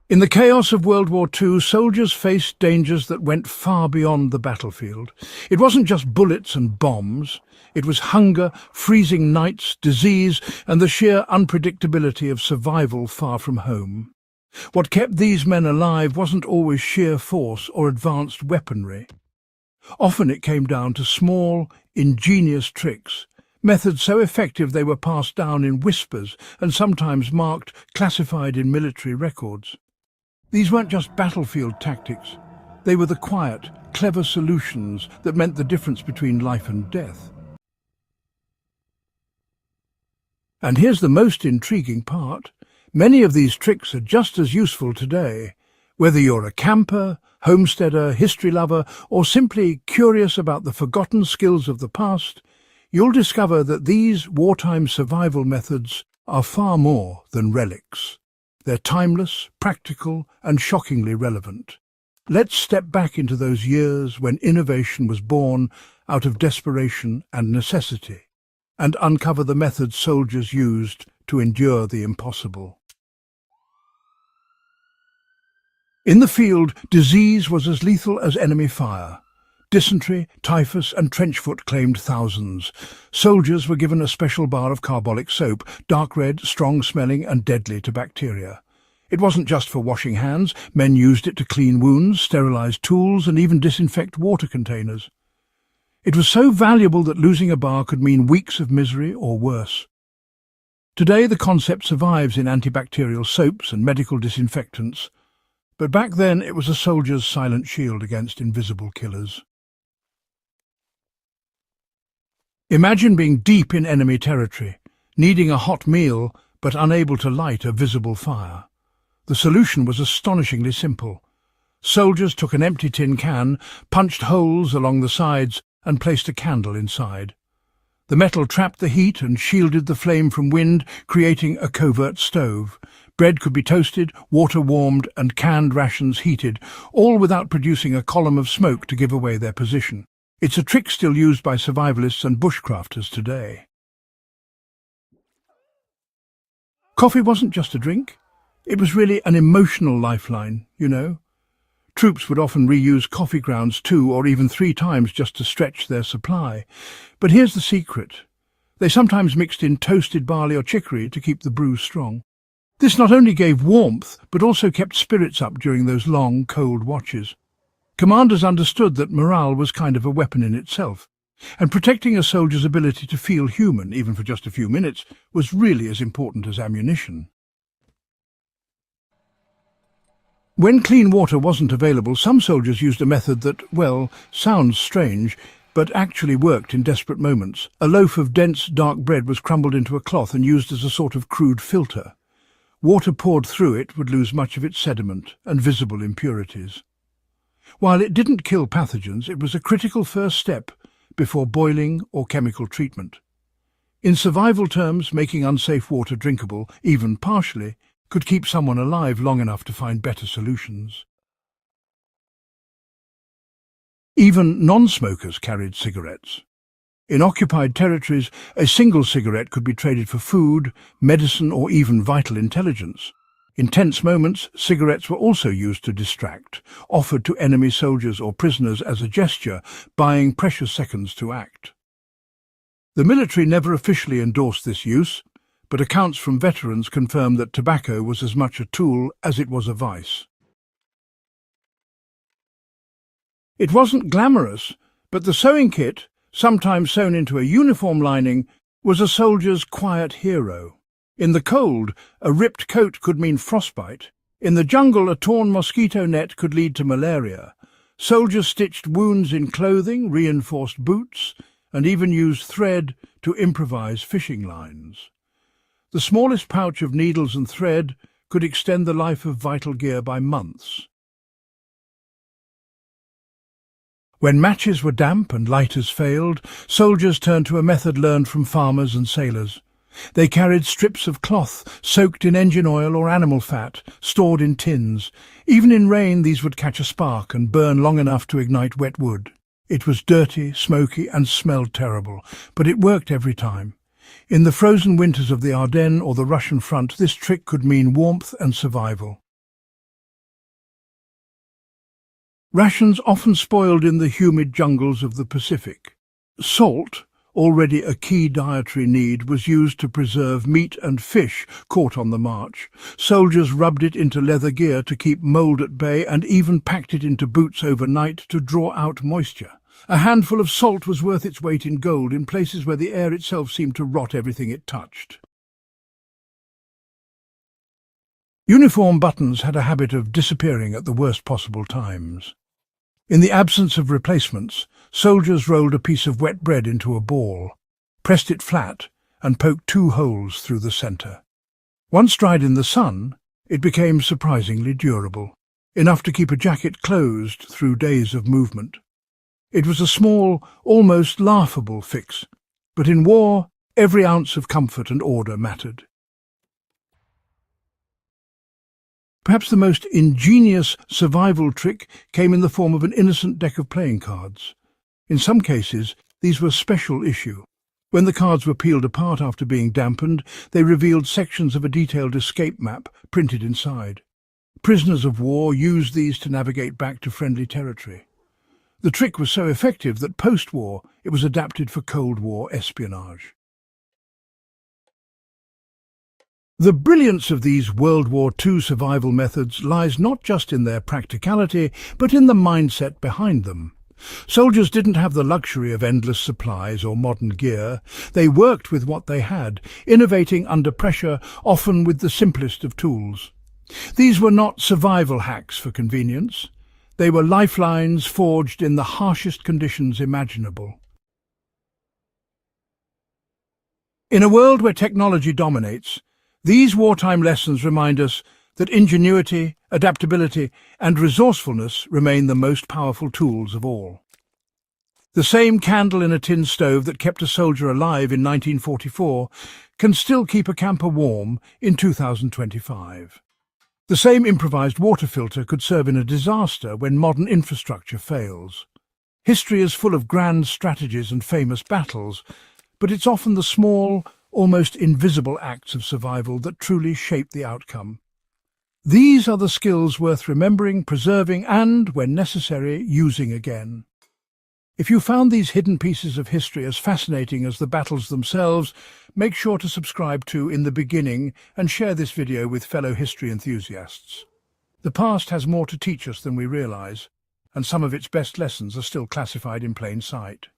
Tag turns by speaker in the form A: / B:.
A: In the chaos of World War II, soldiers faced dangers that went far beyond the battlefield. It wasn't just bullets and bombs. It was hunger, freezing nights, disease, and the sheer unpredictability of survival far from home. What kept these men alive wasn't always sheer force or advanced weaponry. Often it came down to small, ingenious tricks, methods so effective they were passed down in whispers and sometimes marked, classified in military records. These weren't just battlefield tactics. They were the quiet, clever solutions that meant the difference between life and death. And here's the most intriguing part. Many of these tricks are just as useful today. Whether you're a camper, homesteader, history lover, or simply curious about the forgotten skills of the past, you'll discover that these wartime survival methods are far more than relics. They're timeless, practical, and shockingly relevant. Let's step back into those years when innovation was born out of desperation and necessity, and uncover the methods soldiers used to endure the impossible. In the field, disease was as lethal as enemy fire. Dysentery, typhus, and trenchfoot claimed thousands. Soldiers were given a special bar of carbolic soap, dark red, strong-smelling, and deadly to bacteria. It wasn't just for washing hands. Men used it to clean wounds, sterilize tools, and even disinfect water containers. It was so valuable that losing a bar could mean weeks of misery or worse. Today, the concept survives in antibacterial soaps and medical disinfectants. But back then, it was a soldier's silent shield against invisible killers. Imagine being deep in enemy territory, needing a hot meal but unable to light a visible fire. The solution was astonishingly simple. Soldiers took an empty tin can, punched holes along the sides, and placed a candle inside. The metal trapped the heat and shielded the flame from wind, creating a covert stove. Bread could be toasted, water warmed, and canned rations heated, all without producing a column of smoke to give away their position. It's a trick still used by survivalists and bushcrafters today. Coffee wasn't just a drink. It was really an emotional lifeline, you know. Troops would often reuse coffee grounds 2 or even 3 times just to stretch their supply. But here's the secret. They sometimes mixed in toasted barley or chicory to keep the brew strong. This not only gave warmth, but also kept spirits up during those long, cold watches. Commanders understood that morale was kind of a weapon in itself, and protecting a soldier's ability to feel human, even for just a few minutes, was really as important as ammunition. When clean water wasn't available, some soldiers used a method that, well, sounds strange, but actually worked in desperate moments. A loaf of dense, dark bread was crumbled into a cloth and used as a sort of crude filter. Water poured through it would lose much of its sediment and visible impurities. While it didn't kill pathogens, it was a critical first step before boiling or chemical treatment. In survival terms, making unsafe water drinkable, even partially, could keep someone alive long enough to find better solutions. Even non-smokers carried cigarettes. In occupied territories, a single cigarette could be traded for food, medicine, or even vital intelligence. In tense moments, cigarettes were also used to distract, offered to enemy soldiers or prisoners as a gesture, buying precious seconds to act. The military never officially endorsed this use, but accounts from veterans confirm that tobacco was as much a tool as it was a vice. It wasn't glamorous, but the sewing kit, sometimes sewn into a uniform lining, was a soldier's quiet hero. In the cold, a ripped coat could mean frostbite. In the jungle, a torn mosquito net could lead to malaria. Soldiers stitched wounds in clothing, reinforced boots, and even used thread to improvise fishing lines. The smallest pouch of needles and thread could extend the life of vital gear by months. When matches were damp and lighters failed, soldiers turned to a method learned from farmers and sailors. They carried strips of cloth soaked in engine oil or animal fat, stored in tins. Even in rain, these would catch a spark and burn long enough to ignite wet wood. It was dirty, smoky, and smelled terrible, but it worked every time. In the frozen winters of the Ardennes or the Russian front, this trick could mean warmth and survival. Rations often spoiled in the humid jungles of the Pacific. Salt, already a key dietary need, was used to preserve meat and fish caught on the march. Soldiers rubbed it into leather gear to keep mold at bay and even packed it into boots overnight to draw out moisture. A handful of salt was worth its weight in gold in places where the air itself seemed to rot everything it touched. Uniform buttons had a habit of disappearing at the worst possible times. In the absence of replacements, soldiers rolled a piece of wet bread into a ball, pressed it flat, and poked 2 holes through the centre. Once dried in the sun, it became surprisingly durable, enough to keep a jacket closed through days of movement. It was a small, almost laughable fix, but in war, every ounce of comfort and order mattered. Perhaps the most ingenious survival trick came in the form of an innocent deck of playing cards. In some cases, these were special issue. When the cards were peeled apart after being dampened, they revealed sections of a detailed escape map printed inside. Prisoners of war used these to navigate back to friendly territory. The trick was so effective that post-war it was adapted for Cold War espionage. The brilliance of these World War II survival methods lies not just in their practicality, but in the mindset behind them. Soldiers didn't have the luxury of endless supplies or modern gear. They worked with what they had, innovating under pressure, often with the simplest of tools. These were not survival hacks for convenience. They were lifelines forged in the harshest conditions imaginable. In a world where technology dominates, these wartime lessons remind us that ingenuity, adaptability, and resourcefulness remain the most powerful tools of all. The same candle in a tin stove that kept a soldier alive in 1944 can still keep a camper warm in 2025. The same improvised water filter could serve in a disaster when modern infrastructure fails. History is full of grand strategies and famous battles, but it's often the small, almost invisible acts of survival that truly shape the outcome. These are the skills worth remembering, preserving, and, when necessary, using again. If you found these hidden pieces of history as fascinating as the battles themselves, make sure to subscribe to In the Beginning and share this video with fellow history enthusiasts. The past has more to teach us than we realize, and some of its best lessons are still classified in plain sight.